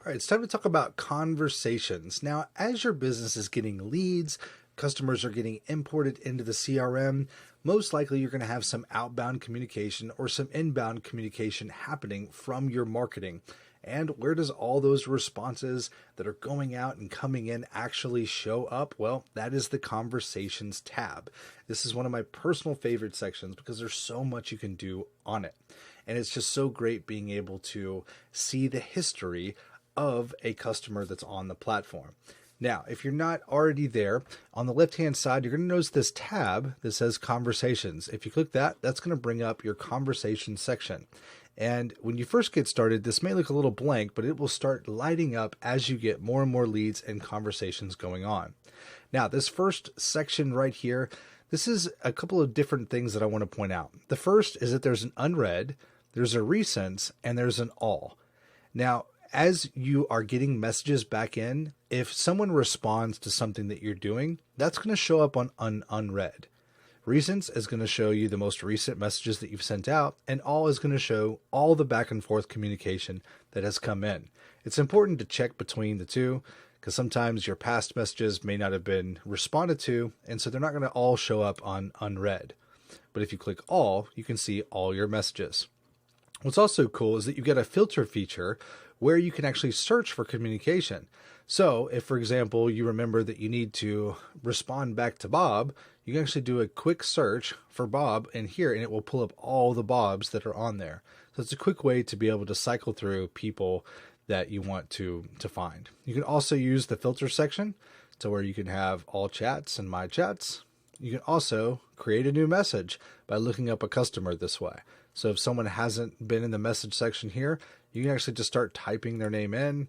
All right, it's time to talk about conversations. Now, as your business is getting leads, customers are getting imported into the CRM, most likely you're going to have some outbound communication or some inbound communication happening from your marketing. And where does all those responses that are going out and coming in actually show up? Well, that is the conversations tab. This is one of my personal favorite sections because there's so much you can do on it. And it's just so great being able to see the history of a customer that's on the platform. Now, if you're not already there, on the left-hand side, you're going to notice this tab that says Conversations. If you click that, that's going to bring up your Conversation section. And when you first get started, this may look a little blank, but it will start lighting up as you get more and more leads and conversations going on. Now, this first section right here, this is a couple of different things that I want to point out. The first is that there's an unread, there's a recents, and there's an all. Now, as you are getting messages back in, if someone responds to something that you're doing, that's going to show up on unread. Recents is going to show you the most recent messages that you've sent out, and all is going to show all the back and forth communication that has come in. It's important to check between the two because sometimes your past messages may not have been responded to, and so they're not going to all show up on unread. But if you click all, you can see all your messages. What's also cool is that you get a filter feature where you can actually search for communication. So if, for example, you remember that you need to respond back to Bob, you can actually do a quick search for Bob in here and it will pull up all the Bobs that are on there. So it's a quick way to be able to cycle through people that you want to find. You can also use the filter section to where you can have all chats and my chats. You can also create a new message by looking up a customer this way. So if someone hasn't been in the message section here, you can actually just start typing their name in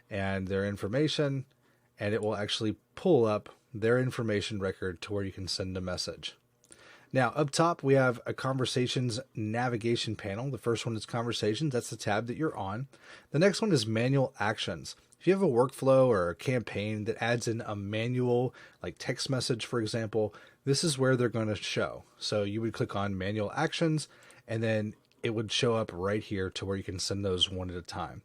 and their information, and it will actually pull up their information record to where you can send a message. Now, up top, we have a conversations navigation panel. The first one is conversations. That's the tab that you're on. The next one is manual actions. If you have a workflow or a campaign that adds in a manual, like text message, for example, this is where they're going to show. So you would click on manual actions, and then it would show up right here to where you can send those one at a time.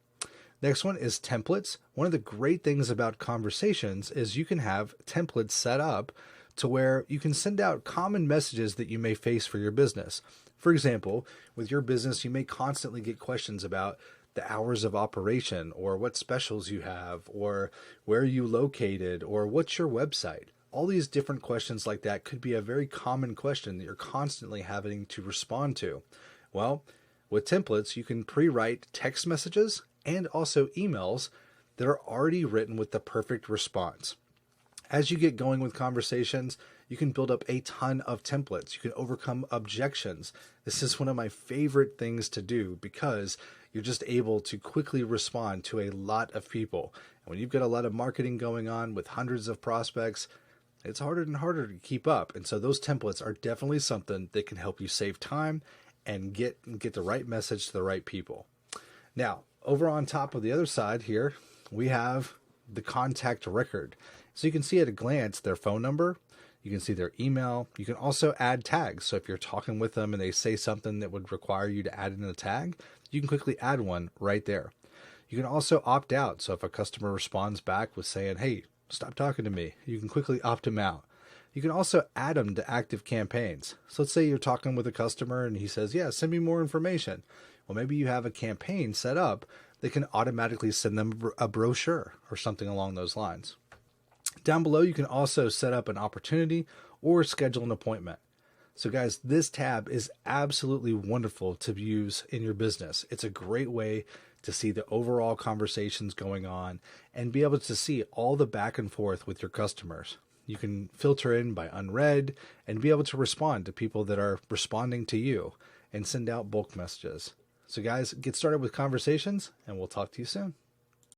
Next one is templates. One of the great things about conversations is you can have templates set up to where you can send out common messages that you may face for your business. For example, with your business, you may constantly get questions about the hours of operation or what specials you have or where you located or what's your website. All these different questions like that could be a very common question that you're constantly having to respond to. Well, with templates, you can pre-write text messages and also emails that are already written with the perfect response. As you get going with conversations, you can build up a ton of templates. You can overcome objections. This is one of my favorite things to do because you're just able to quickly respond to a lot of people. And when you've got a lot of marketing going on with hundreds of prospects, it's harder and harder to keep up. And so those templates are definitely something that can help you save time and get the right message to the right people. Now, over on top of the other side here, we have the contact record. So you can see at a glance their phone number, you can see their email, you can also add tags. So if you're talking with them and they say something that would require you to add in a tag, you can quickly add one right there. You can also opt out. So if a customer responds back with saying, hey, stop talking to me, you can quickly opt them out. You can also add them to active campaigns. So let's say you're talking with a customer and he says, yeah, send me more information. Well, maybe you have a campaign set up that can automatically send them a brochure or something along those lines. Down below, you can also set up an opportunity or schedule an appointment. So guys, this tab is absolutely wonderful to use in your business. It's a great way to see the overall conversations going on and be able to see all the back and forth with your customers. You can filter in by unread and be able to respond to people that are responding to you and send out bulk messages. So guys, get started with conversations and we'll talk to you soon.